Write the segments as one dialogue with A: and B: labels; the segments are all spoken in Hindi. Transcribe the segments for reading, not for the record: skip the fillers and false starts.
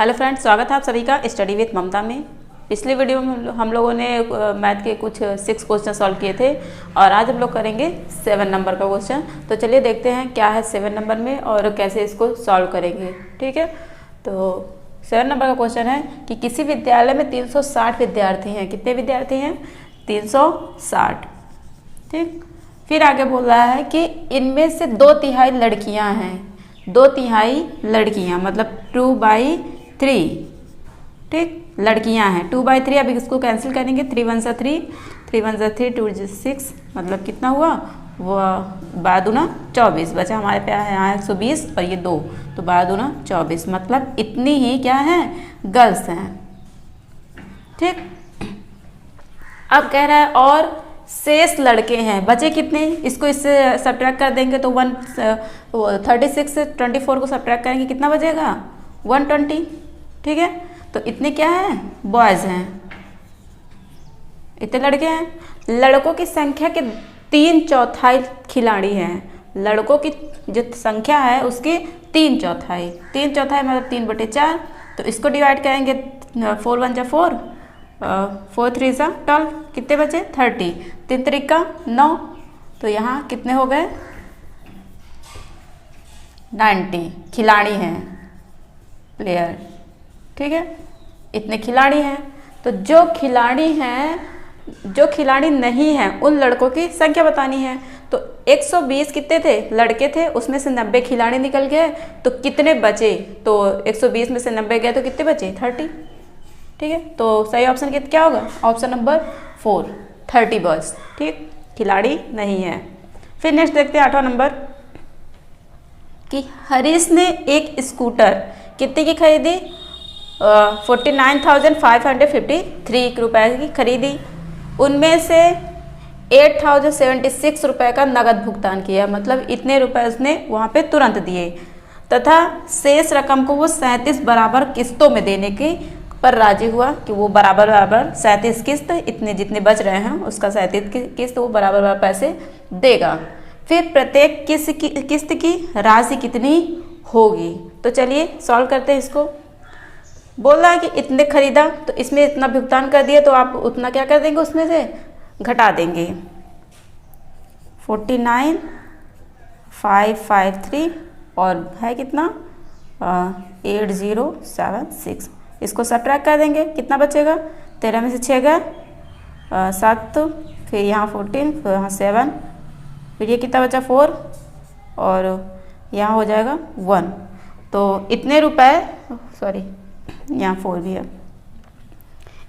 A: हेलो फ्रेंड्स, स्वागत है आप सभी का स्टडी विथ ममता में। पिछले वीडियो में हम लोगों ने मैथ के कुछ 6 क्वेश्चन सॉल्व किए थे और आज हम लोग करेंगे 7 नंबर का क्वेश्चन। तो चलिए देखते हैं क्या है 7 नंबर में और कैसे इसको सॉल्व करेंगे। ठीक है, तो 7 नंबर का क्वेश्चन है कि किसी विद्यालय में 360 विद्यार्थी हैं। कितने विद्यार्थी हैं? 360। ठीक, फिर आगे बोल रहा है कि इनमें से 2/3 लड़कियां हैं। 2/3 लड़कियां मतलब 2/3। ठीक, लड़कियां हैं 2/3। अब इसको कैंसिल करेंगे, 3 1 जा 3, 3 1 जा 3, 2 जा 6, मतलब कितना हुआ? वो 12 दूना 24 बचा हमारे पे है यहाँ 120 और ये 2, तो 12 दूना 24, मतलब इतनी ही क्या है? गर्ल्स हैं। ठीक, अब कह रहा है और शेष लड़के हैं। बचे कितने? इसको इससे सब्ट्रैक्ट कर देंगे तो 36 से 24 को सब्ट्रैक्ट करेंगे, कितना बचेगा? 120। ठीक है, तो इतने क्या है? बॉयज़ हैं, इतने लड़के हैं। लड़कों की संख्या के 3/4 खिलाड़ी हैं। लड़कों की जो संख्या है उसकी 3/4, 3/4 मतलब 3/4। तो इसको डिवाइड करेंगे, 4 1 जा 4, 4 3 जा 12, कितने बचे? 30, 3 3 9, तो यहाँ कितने हो गए? 90 खिलाड़ी हैं, प्लेयर। ठीक है, इतने खिलाड़ी हैं। तो जो खिलाड़ी हैं, जो खिलाड़ी नहीं हैं, उन लड़कों की संख्या बतानी है। तो 120 कितने थे? लड़के थे, उसमें से 90 खिलाड़ी निकल गए, तो कितने बचे? तो 120 में से 90 गए तो कितने बचे? 30। ठीक है, तो सही ऑप्शन क्या होगा? Option number 4, 30 boys. ठीक, खिलाड़ी नहीं है। फिर नेक्स्ट देखते हैं 8वां नंबर कि हरीश ने एक स्कूटर कितने की खरीदी? 49,553 रुपए की खरीदी। उनमें से 8,076 रुपये का नगद भुगतान किया, मतलब इतने रुपए उसने वहाँ पे तुरंत दिए, तथा शेष रकम को वो 37 बराबर किस्तों में देने की पर राजी हुआ कि वो बराबर 37 किस्त, इतने जितने बच रहे हैं उसका 37 किस्त वो बराबर पैसे देगा। फिर प्रत्येक किस्त की राशि कितनी होगी? तो चलिए सॉल्व करते हैं इसको। बोल रहा है कि इतने खरीदा तो इसमें इतना भुगतान कर दिया, तो आप उतना क्या कर देंगे? उसमें से घटा देंगे। 49,553 और है कितना? 8076। इसको सब्ट्रैक्ट कर देंगे, कितना बचेगा? 13 में से 6 गए 7, फिर यहाँ 14, फिर यहाँ 7, फिर ये कितना बचा? 4 और यहाँ हो जाएगा 1। तो इतने रुपए, सॉरी यहाँ 4 भी है,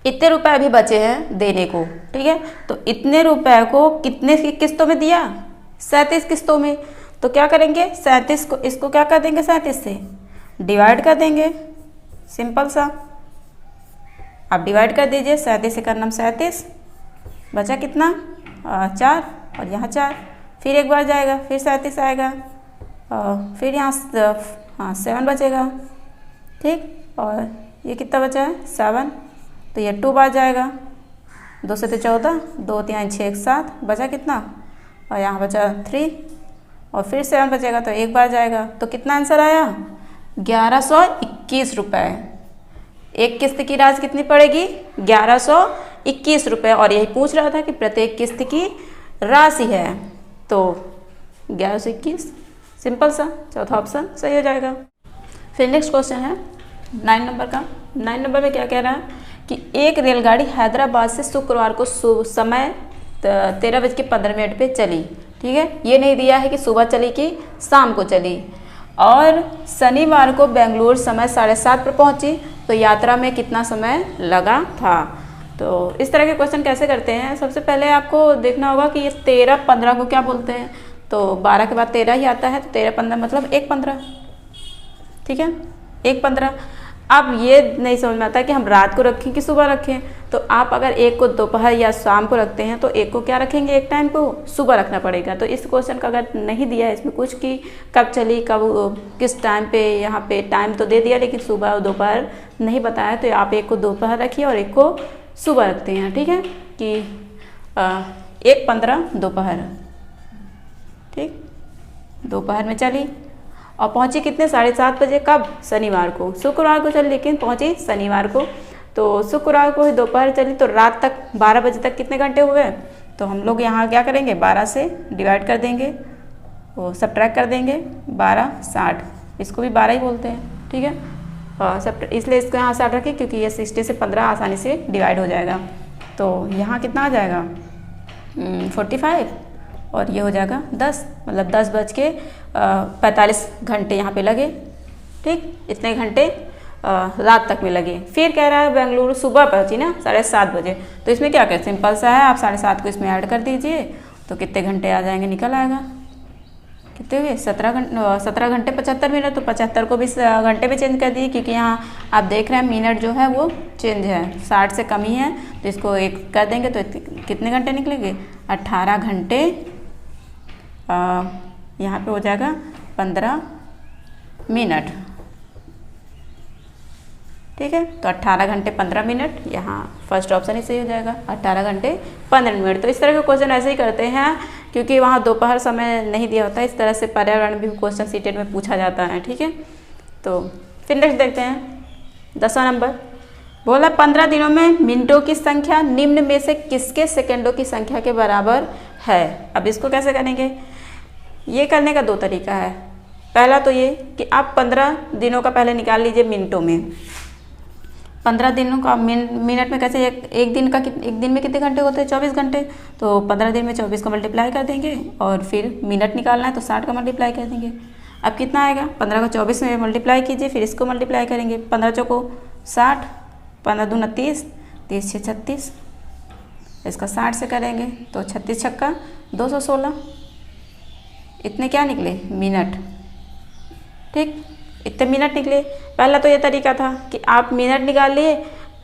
A: इतने रुपए अभी बचे हैं देने को। ठीक है, तो इतने रुपए को कितने किस्तों में दिया? 37 किस्तों में। तो क्या करेंगे? 37 को, इसको क्या कर देंगे? 37 से डिवाइड कर देंगे, सिंपल सा। आप डिवाइड कर दीजिए, 37 से करना 37, बचा कितना? 4 और यहाँ 4, फिर एक बार जाएगा, फिर 37 आएगा, फिर यहाँ 7 बचेगा। ठीक, और ये कितना बचा है? 7, तो ये 2 बार जाएगा, 2 से 14, 2 3 6 7, बचा कितना? और यहाँ बचा 3 और फिर 7 बचेगा, तो एक बार जाएगा। तो कितना आंसर आया? 1121 रुपये। एक किस्त की राशि कितनी पड़ेगी? 1121 रुपये। और यही पूछ रहा था कि प्रत्येक किस्त की राशि है, तो 1121, सिंपल सा, चौथा ऑप्शन सही हो जाएगा। फिर नेक्स्ट क्वेश्चन है 9 नंबर का। 9 नंबर में क्या कह रहा है कि एक रेलगाड़ी हैदराबाद से शुक्रवार को समय 13:15 पे चली। ठीक है, ये नहीं दिया है कि सुबह चली कि शाम को चली, और शनिवार को बेंगलुरु समय 7:30 पर पहुंची, तो यात्रा में कितना समय लगा था? तो इस तरह के क्वेश्चन कैसे करते हैं? सबसे पहले आपको देखना होगा कि ये 13-15 को क्या बोलते हैं। तो 12 के बाद 13 ही आता है, तो 13-15 मतलब 1-15। ठीक है, 1-15। अब ये नहीं समझ में आता कि हम रात को रखें कि सुबह रखें। तो आप अगर एक को दोपहर या शाम को रखते हैं तो एक को क्या रखेंगे? एक टाइम को सुबह रखना पड़ेगा। तो इस क्वेश्चन का अगर नहीं दिया है इसमें कुछ कि कब चली, कब, किस टाइम पे, यहाँ पे टाइम तो दे दिया लेकिन सुबह और दोपहर नहीं बताया, तो आप एक को दोपहर रखिए और एक को सुबह रखते हैं। ठीक है, कि 1:15 दोपहर। ठीक, दोपहर में चली और पहुंची कितने 7:30 बजे, कब, शनिवार को, शुक्रवार को चली लेकिन पहुंची शनिवार को। तो शुक्रवार को ही दोपहर चली तो रात तक 12 बजे तक कितने घंटे हुए, तो हम लोग यहाँ क्या करेंगे 12 से डिवाइड कर देंगे, वो सब्ट्रैक्ट कर देंगे, 12 60, इसको भी 12 ही बोलते हैं, ठीक है। सब इसलिए इसको यहाँ 60 रखें क्योंकि ये 60 से 15 आसानी से डिवाइड हो जाएगा। तो यहाँ कितना आ जाएगा 45 और ये हो जाएगा 10, मतलब 10:45 घंटे यहाँ पे लगे, ठीक, इतने घंटे रात तक में लगे। फिर कह रहा है बेंगलुरु सुबह पहुँची ना 7:30 बजे, तो इसमें क्या करें, सिंपल सा है, आप 7:30 को इसमें ऐड कर दीजिए तो कितने घंटे आ जाएंगे, निकल आएगा, कितने हुए 17 घंटे 75 मिनट। तो 75 को भी घंटे में चेंज कर दिए क्योंकि यहाँ आप देख रहे हैं मिनट जो है वो चेंज है, 60 से कम ही है, तो इसको 1 कर देंगे तो कितने घंटे निकलेंगे 18 घंटे, यहाँ पे हो जाएगा 15 मिनट, ठीक है। तो 18 घंटे 15 मिनट, यहाँ फर्स्ट ऑप्शन ही सही हो जाएगा, 18 घंटे 15 मिनट। तो इस तरह के क्वेश्चन ऐसे ही करते हैं क्योंकि वहाँ दोपहर समय नहीं दिया होता है, इस तरह से पर्यावरण भी क्वेश्चन सीटेट में पूछा जाता है, ठीक है। तो फिर नेक्स्ट देखते हैं 10वां नंबर, बोला 15 दिनों में मिनटों की संख्या निम्न में से किसके सेकंडों की संख्या के बराबर है। अब इसको कैसे करेंगे, ये करने का 2 तरीका है। पहला तो ये कि आप 15 दिनों का पहले निकाल लीजिए मिनटों में, 15 दिनों का मिनट में कैसे, एक दिन में कितने घंटे होते हैं 24 घंटे, तो 15 दिन में 24 का मल्टीप्लाई कर देंगे और फिर मिनट निकालना है तो 60 का मल्टीप्लाई कर देंगे। अब कितना आएगा 15 को 24 में मल्टीप्लाई कीजिए, फिर इसको मल्टीप्लाई करेंगे, 15 चौको 60, 15 दूना 30, 30 6 36, इसका 60 से करेंगे तो 36 छक्का 216, इतने क्या निकले मिनट, ठीक, इतने मिनट निकले। पहला तो ये तरीका था कि आप मिनट निकाल लिए,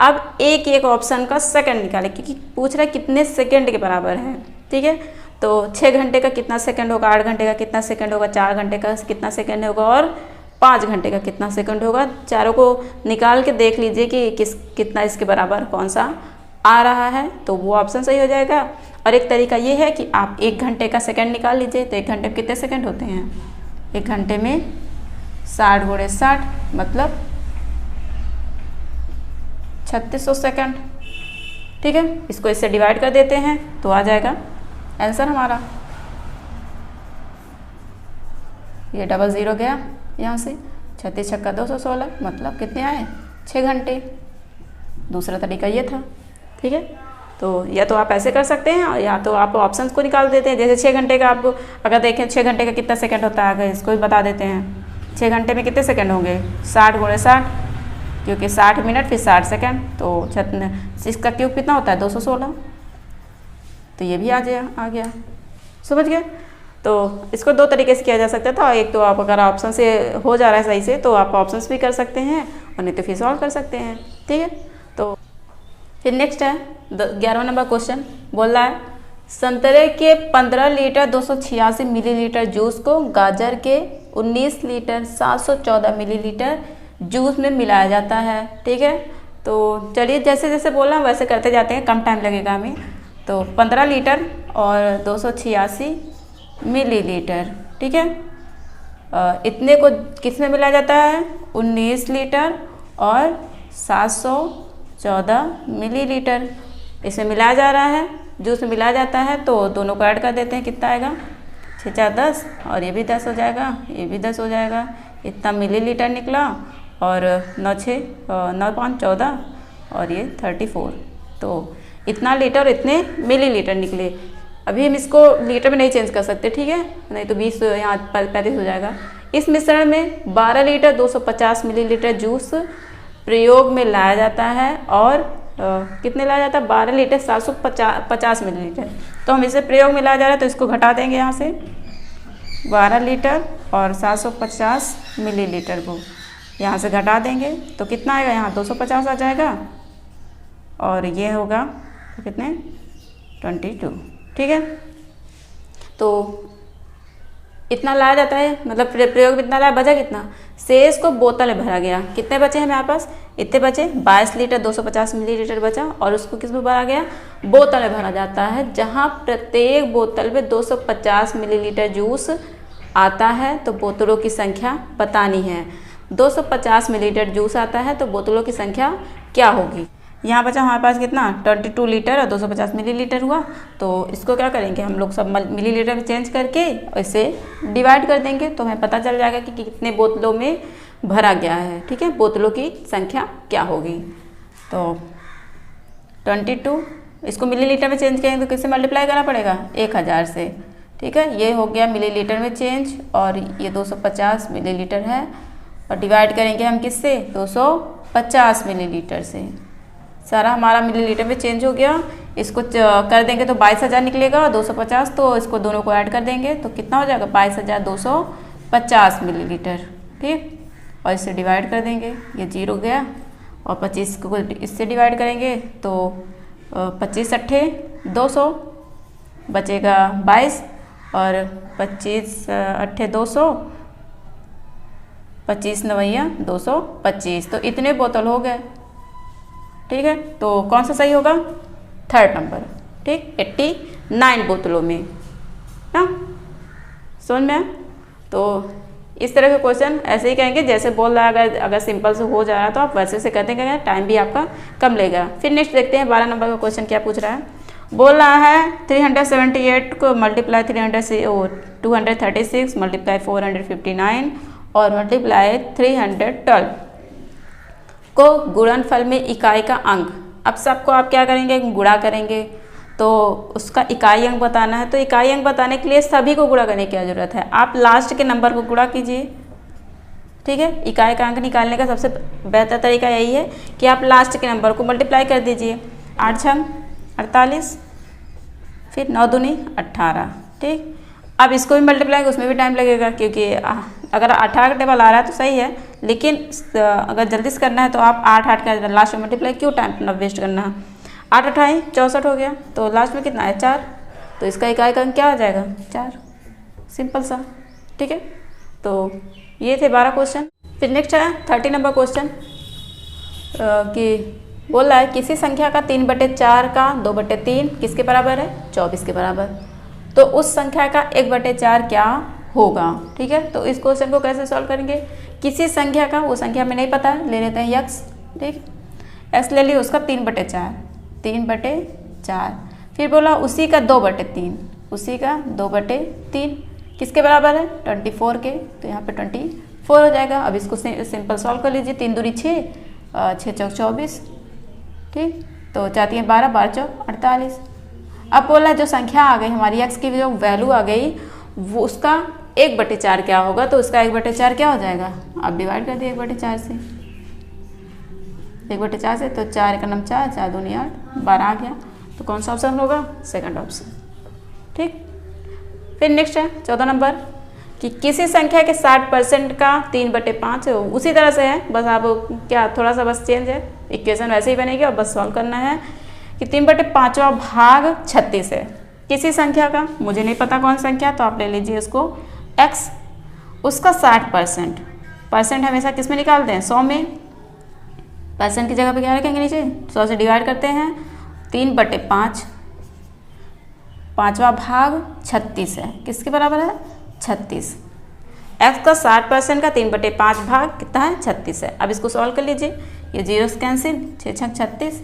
A: अब एक ऑप्शन का सेकंड निकाले क्योंकि पूछ रहा है कितने सेकंड के बराबर है, ठीक है। तो 6 घंटे का कितना सेकंड होगा, 8 घंटे का कितना सेकंड होगा, 4 घंटे का कितना सेकंड होगा और 5 घंटे का कितना सेकंड होगा। चारों को निकाल के देख लीजिए कि कितना इसके बराबर कौन सा आ रहा है, तो वो ऑप्शन सही हो जाएगा। और एक तरीका ये है कि आप 1 घंटे का सेकंड निकाल लीजिए, तो 1 घंटे में कितने सेकंड होते हैं, 1 घंटे में 60 × 60 मतलब 3600 सेकंड, ठीक है। इसको इससे डिवाइड कर देते हैं तो आ जाएगा आंसर हमारा, ये 00 गया यहाँ से, 36 छक्का 216 मतलब कितने आए 6 घंटे। दूसरा तरीका ये था, ठीक है। तो या तो आप ऐसे कर सकते हैं या तो आप ऑप्शंस को निकाल देते हैं, जैसे 6 घंटे का आप अगर देखें 6 घंटे का कितना सेकंड होता है, अगर इसको भी बता देते हैं 6 घंटे में कितने सेकंड होंगे 60 × 60, क्योंकि 60 मिनट फिर 60 सेकंड, तो इसका क्यूब कितना होता है 216, तो ये भी आ गया, समझ गए। तो इसको 2 तरीके से किया जा सकता था, एक तो आप अगर ऑप्शन से हो जा रहा है सही से तो आप ऑप्शंस भी कर सकते हैं और नहीं तो फिर सॉल्व कर सकते हैं, ठीक है। तो फिर नेक्स्ट है 11वां नंबर क्वेश्चन, बोल रहा है संतरे के 15 लीटर 286 मिलीलीटर जूस को गाजर के 19 लीटर 714 मिलीलीटर जूस में मिलाया जाता है, ठीक है। तो चलिए जैसे जैसे बोला वैसे करते जाते हैं, कम टाइम लगेगा हमें। तो 15 लीटर और 286 मिलीलीटर, ठीक है, इतने को किस में मिलाया जाता है 19 लीटर और 714 मिलीलीटर इसमें मिलाया जा रहा है, जूस में मिलाया जाता है। तो दोनों को ऐड कर देते हैं, कितना आएगा 6 4 10 और ये भी 10 हो जाएगा, ये भी 10 हो जाएगा, इतना मिलीलीटर निकला और 9 6 9 5 14 और ये 34, तो इतना लीटर और इतने मिलीलीटर निकले। अभी हम इसको लीटर में नहीं चेंज कर सकते, ठीक है, नहीं तो 20 यहाँ 35 हो जाएगा। इस मिश्रण में 12 लीटर 250 मिलीलीटर जूस प्रयोग में लाया जाता है और कितने लाया जाता है 12 लीटर 750 मिलीलीटर। तो हम इसे प्रयोग में लाया जा रहा है तो इसको घटा देंगे यहाँ से 12 लीटर और 750 मिलीलीटर को यहाँ से घटा देंगे तो कितना आएगा, यहाँ 250 आ जाएगा और ये होगा कितने 22, ठीक है। तो इतना लाया जाता है, मतलब प्रयोग में इतना लाया, बचा कितना, शेष को बोतल में भरा गया। कितने बचे हैं हमारे पास, इतने बचे 22 लीटर 250 मिलीलीटर बचा और उसको किस में भरा गया, बोतल में भरा जाता है, जहां प्रत्येक बोतल में 250 मिलीलीटर जूस आता है तो बोतलों की संख्या बतानी है। 250 मिलीलीटर जूस आता है तो बोतलों की संख्या क्या होगी। यहाँ बचा हमारे पास कितना 22 लीटर और 250 मिलीलीटर हुआ। तो इसको क्या करेंगे हम लोग सब मिलीलीटर में चेंज करके इसे डिवाइड कर देंगे तो हमें पता चल जाएगा कि कितने बोतलों में भरा गया है। ठीक है, बोतलों की संख्या क्या होगी। तो 22 इसको मिलीलीटर में चेंज करेंगे तो किससे मल्टीप्लाई करना पड़ेगा 1000 से। ठीक है, ये हो गया मिलीलीटर में चेंज और ये 250 मिलीलीटर है और डिवाइड करेंगे हम किससे 250 मिलीलीटर से। सारा हमारा मिलीलीटर में चेंज हो गया। इसको कर देंगे तो 22,000 निकलेगा और 250 तो इसको दोनों को ऐड कर देंगे तो कितना हो जाएगा 22,250 मिलीलीटर। ठीक, और इससे डिवाइड कर देंगे, ये 0 गया और 25 को इससे डिवाइड करेंगे तो 25 अट्ठे 200 बचेगा 22 और 25 अट्ठे 200 25 नवैया 225 तो इतने बोतल हो गए। ठीक है, तो कौन सा सही होगा 3rd नंबर। ठीक, 89 बोतलों में ना, समझ में। तो इस तरह के क्वेश्चन ऐसे ही कहेंगे जैसे बोल रहा है। अगर सिंपल से हो जा रहा है तो आप वैसे से कहते हैं, टाइम भी आपका कम लेगा। फिर नेक्स्ट देखते हैं 12 नंबर का क्वेश्चन क्या पूछ रहा है। बोल रहा है 378 को मल्टीप्लाई 236 मल्टीप्लाई 459 और मल्टीप्लाई 312 को गुणनफल में इकाई का अंक। अब सबको आप क्या करेंगे गुणा करेंगे तो उसका इकाई अंक बताना है। तो इकाई अंक बताने के लिए सभी को गुणा करने की क्या जरूरत है, आप लास्ट के नंबर को गुणा कीजिए। ठीक है, इकाई का अंक निकालने का सबसे बेहतर तरीका यही है कि आप लास्ट के नंबर को मल्टीप्लाई कर दीजिए। 8 छंग 48 फिर 9 दूनी 18। ठीक, अब इसको भी मल्टीप्लाई उसमें भी टाइम लगेगा क्योंकि अगर 18 का टेबल आ रहा है तो सही है, लेकिन अगर जल्दी से करना है तो आप 8 का लास्ट में मल्टीप्लाई क्यों टाइम अपना वेस्ट करना है। 8 अठाई 64 हो गया तो लास्ट में कितना है 4, तो इसका इकाई का अंक क्या आ जाएगा 4, सिंपल सा। ठीक है, तो ये थे 12 क्वेश्चन। फिर नेक्स्ट है 30 नंबर क्वेश्चन कि बोल रहा है किसी संख्या का 3/4 का 2/3 किसके बराबर है 24 के बराबर। तो उस संख्या का 1/4 क्या होगा। ठीक है, तो इस क्वेश्चन को कैसे सॉल्व करेंगे। किसी संख्या का, वो संख्या हमें नहीं पता है, ले लेते हैं x। ठीक, x ले लिया उसका 3/4। फिर बोला उसी का 2/3, उसी का 2/3 किसके बराबर है 24 के, तो यहाँ पे 24 हो जाएगा। अब इसको सिंपल सॉल्व कर लीजिए। 3 दूनी 6 6 चौक 24। ठीक, तो 4 3 12 12 चौक 48। अब बोला जो संख्या आ गई हमारी x की जो वैल्यू आ गई वो उसका 1/4 क्या होगा। तो उसका 1/4 क्या हो जाएगा, आप डिवाइड कर दिए 1/4 से। 1/4 से तो 4 का नम 4 4 दूनी 8 12 आ गया। तो कौन सा ऑप्शन होगा सेकंड ऑप्शन। ठीक, फिर नेक्स्ट है 14 नंबर कि किसी संख्या के 60% का 3/5 उसी तरह से है, बस आप क्या थोड़ा सा बस चेंज है, इक्वेशन वैसे ही बनेगी और बस सॉल्व करना है कि 3/5 भाग 36 है किसी संख्या का, मुझे नहीं पता कौन संख्या, तो आप ले लीजिए इसको x, उसका 60%। परसेंट हमेशा किस में निकालते हैं 100 में, परसेंट की जगह पे क्या रखेंगे नीचे 100 से डिवाइड करते हैं। 3/5 पाँचवा भाग 36 है, किसके बराबर है 36। x का 60% का 3/5 भाग कितना है 36 है। अब इसको सॉल्व कर लीजिए, ये 0 से कैंसिल, 6 छक 36,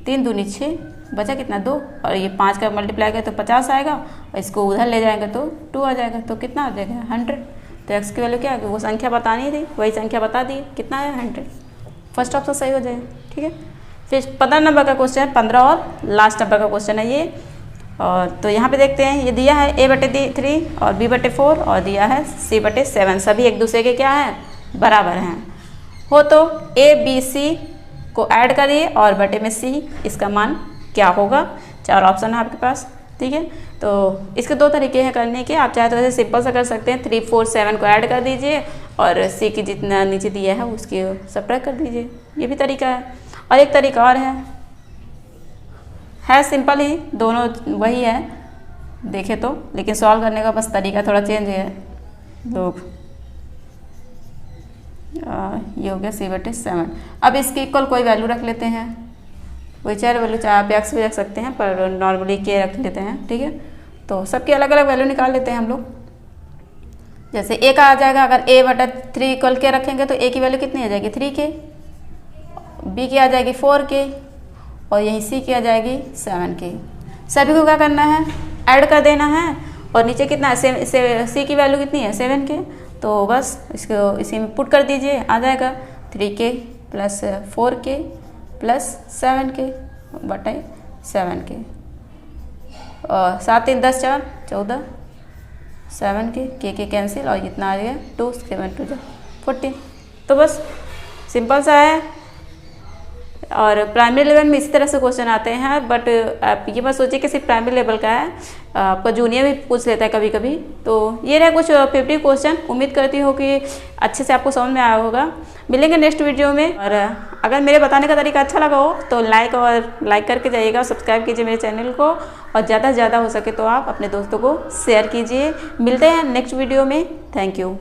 A: 3 दूनी 6 बचा कितना 2 और ये 5 का मल्टीप्लाई करें तो 50 आएगा और इसको उधर ले जाएंगे तो 2 आ जाएगा, तो कितना आ जाएगा 100। तो x की वैल्यू क्या है, वो संख्या बतानी थी वही संख्या बता दी, कितना है 100। फर्स्ट ऑप्शन सही हो जाएगा। ठीक है, फिर 15 नंबर का क्वेश्चन है, 15 और लास्ट नंबर का क्वेश्चन है ये। और तो यहाँ पे देखते हैं ये दिया है a/3 और b/4 और दिया है c/7, सभी एक दूसरे के क्या हैं बराबर हैं। हो तो a b c को ऐड करिए और बटे में c, इसका मान क्या होगा। 4 ऑप्शन है आपके पास। ठीक है, तो इसके 2 तरीके हैं करने के, आप चाहे तो वैसे सिंपल सा कर सकते हैं, 3 4 7 को ऐड कर दीजिए और c की जितना नीचे दिया है उसकी सब्ट्रैक्ट कर दीजिए, ये भी तरीका है। और एक तरीका और है सिंपल ही, दोनों वही है देखे तो, लेकिन सॉल्व करने का बस तरीका थोड़ा चेंज है लोग। ये हो गया c/7। अब इसके इक्वल कोई वैल्यू रख लेते हैं, वही 4 वैल्यू, चाहे आप x भी रख सकते हैं पर नॉर्मली k रख लेते हैं। ठीक है, तो सबकी अलग अलग वैल्यू निकाल लेते हैं हम लोग। जैसे ए का आ जाएगा, अगर a/3 इक्वल के रखेंगे तो a की वैल्यू कितनी आ जाएगी 3k, b की आ जाएगी 4k और यही c की आ जाएगी 7k। सभी को क्या करना है, ऐड कर देना है और नीचे कितना है c की वैल्यू कितनी है 7k, तो बस इसको इसी में पुट कर दीजिए, आ जाएगा 3k plus 4k plus 7k बटे 7k और 7 3 10 4 14 7k के कैंसिल और इतना आ गया 2 7 2 14। तो बस सिंपल सा है। और प्राइमरी लेवल में इसी तरह से क्वेश्चन आते हैं, बट आप ये मत सोचिए कि सिर्फ प्राइमरी लेवल का है, आपका जूनियर भी पूछ लेता है कभी कभी। तो ये रहे कुछ 50 क्वेश्चन, उम्मीद करती हूँ कि अच्छे से आपको समझ में आया होगा। मिलेंगे नेक्स्ट वीडियो में। और अगर मेरे बताने का तरीका अच्छा लगा हो तो लाइक करके जाइएगा और सब्सक्राइब कीजिए मेरे चैनल को, और ज़्यादा से ज़्यादा हो सके तो आप अपने दोस्तों को शेयर कीजिए। मिलते हैं नेक्स्ट वीडियो में। Thank you.